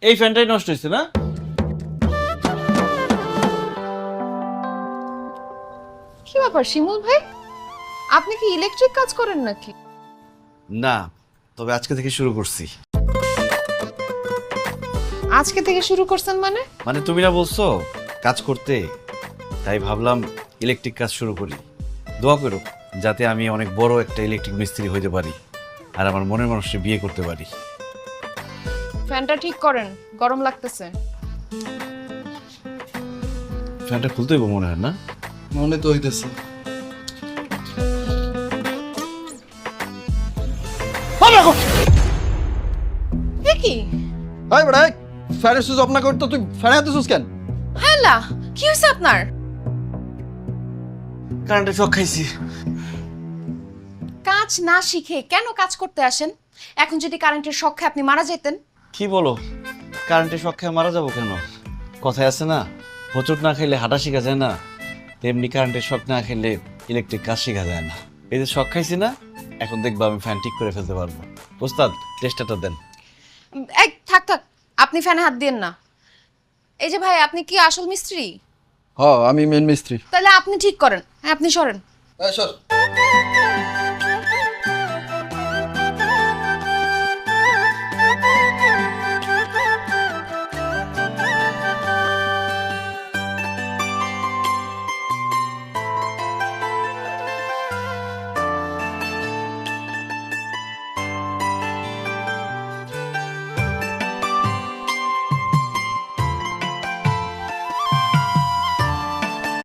এই ফ্যানটাই নষ্ট হয়েছে না? কি ব্যাপার শিমুল ভাই, আপনি কি ইলেকট্রিক কাজ করেন নাকি? না, তবে আজকে থেকে শুরু করছি। আজকে থেকে শুরু করছেন মানে? মানে তুমি না বলছো কাজ করতে, তাই ভাবলাম ইলেকট্রিক কাজ শুরু করি। দোয়া করো যাতে আমি অনেক বড় একটা ইলেকট্রিক মিস্ত্রি হইতে পারি আর আমার মনের মানুষকে বিয়ে করতে পারি। ফ্যানটা ঠিক করেন, গরম লাগতেছে। ফ্যানটা খুলতে হইব মনে হয় না? মনে তো হইতেছে। কি হাই বড় ফ্যানের সুইচ অফ না করতে তুই ফ্যানে হাতে সুইচ কেন? হ্যালা, কি হয়েছে আপনার? কারেন্টে শক খাইছি। কাজ না শিখে কেন কাজ করতে আসেন? এখন যদি কারেন্টের শক খেয়ে আপনি মারা যেতেন। কি বলো, কারেন্টে শক খেয়ে মারা যাবো কেন? কথায় আছে না, হোঁচট না খেলে হাঁটা শেখা যায় না, তেমনি কারেন্টের শক না খেলে ইলেকট্রিক কাজ শেখা যায় না। এই যে শক খাইছি না, এখন দেখবো আমি ফ্যান ঠিক করে ফেলতে পারবো। ওস্তাদ টেস্টারটা দেন। এই থাক থাক, আপনি ফ্যানে হাত দিয়েন না। এই যে ভাই, আপনি কি আসল মিস্ত্রি? হ, আমি মেন মিস্ত্রি। তাহলে আপনি ঠিক করেন। হ্যাঁ, আপনি সরেন। সর।